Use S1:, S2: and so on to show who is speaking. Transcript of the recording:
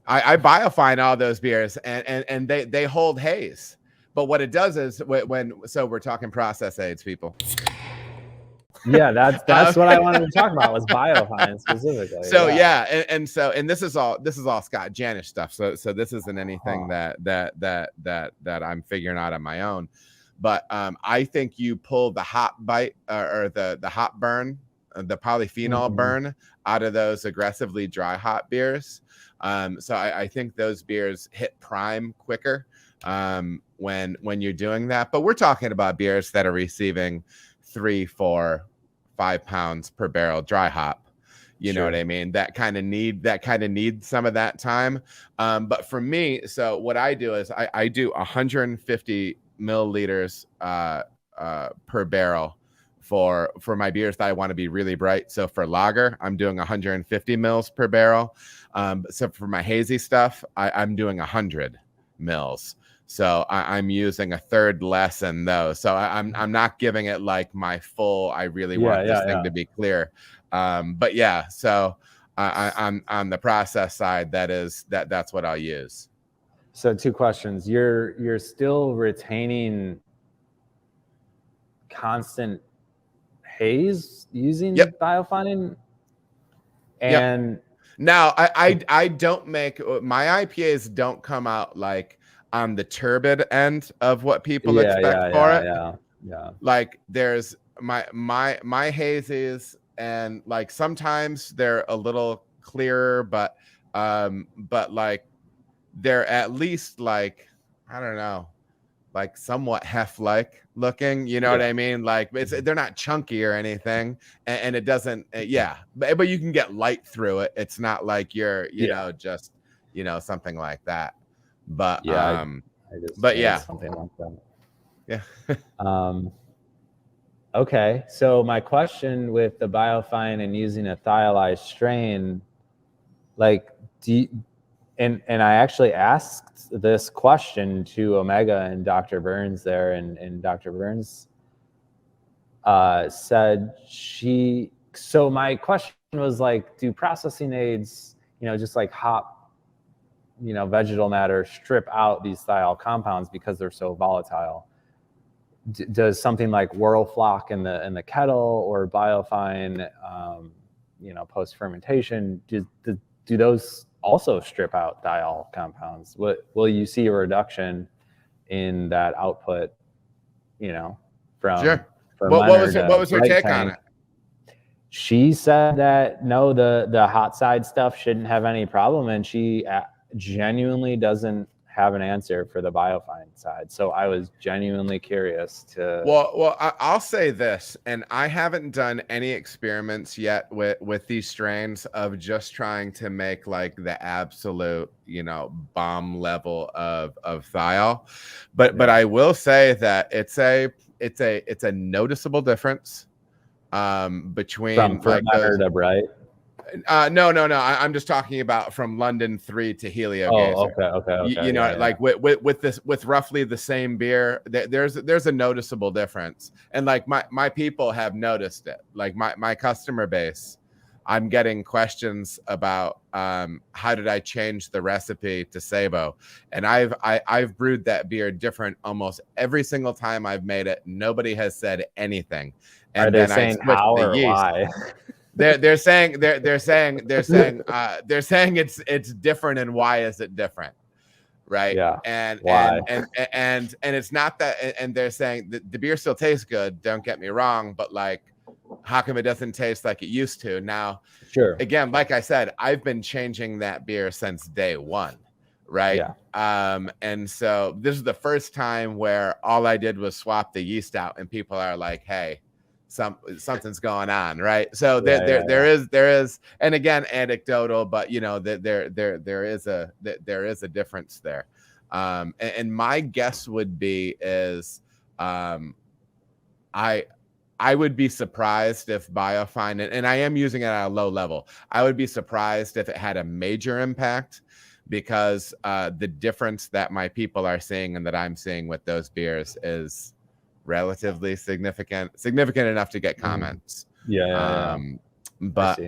S1: I biofine all those beers, and they hold haze. But what it does is so we're talking process aids, people.
S2: Yeah, that's what I wanted to talk about was biofine specifically.
S1: So and this is all Scott Janish stuff. So this isn't anything that I'm figuring out on my own. But I think you pull the hop bite or the hop burn, the polyphenol burn out of those aggressively dry hop beers. So I think those beers hit prime quicker when you're doing that. But we're talking about beers that are receiving 3, 4, 5 pounds per barrel dry hop. You know what I mean? That kind of need some of that time. But for me, so what I do is I do 150 milliliters per barrel for my beers that I want to be really bright. So for lager, I'm doing 150 mils per barrel. So for my hazy stuff, I'm doing 100 mils. So I'm using a third less in those. So I'm not giving it like my full. I really want this thing to be clear. But yeah, so I'm on the process side. That's what I'll use.
S2: So 2 questions. You're still retaining constant haze using biofining, and
S1: now I don't make my IPAs don't come out like on the turbid end of what people expect for it. Like there's my hazies, and like sometimes they're a little clearer, but like they're at least like, I don't know, like somewhat hef-like looking, you know what I mean? Like they're not chunky or anything, and it doesn't but you can get light through it. It's not like you're you know just something like that. But
S2: something like that. Okay, so my question with the biofine and using a thiolized strain, like and I actually asked this question to Omega and Dr. Burns there, and Dr. Burns said so my question was like, do processing aids, just like hop, vegetal matter, strip out these thiol compounds because they're so volatile? Does something like Whirlfloc in the kettle or biofine, post fermentation, do those also strip out thiol compounds? Will you see a reduction in that output? From
S1: what was her take on it?
S2: She said that no, the hot side stuff shouldn't have any problem, and she genuinely doesn't have an answer for the biofine side. So I was genuinely curious to.
S1: Well, I'll say this, and I haven't done any experiments yet with these strains of just trying to make like the absolute, bomb level of thiol. But I will say that it's a noticeable difference between
S2: from
S1: like
S2: those, to bright.
S1: No. I'm just talking about from London 3 to Helio Gazer.
S2: Okay.
S1: With roughly the same beer, there's a noticeable difference, and like my people have noticed it. Like my customer base, I'm getting questions about how did I change the recipe to Sabo, and I've brewed that beer different almost every single time I've made it. Nobody has said anything. And
S2: are they saying how or why?
S1: They're saying it's different, and why is it different, right? And it's not that, and they're saying that the beer still tastes good, don't get me wrong, but like, how come it doesn't taste like it used to? Now, again, like I said, I've been changing that beer since day one, right? And so this is the first time where all I did was swap the yeast out, and people are like, hey, something's going on, right? So there is, and again, anecdotal, but there is a difference there. And my guess would be is I would be surprised if biofine, and I am using it at a low level, I would be surprised if it had a major impact, because the difference that my people are seeing and that I'm seeing with those beers is relatively significant enough to get comments.
S2: But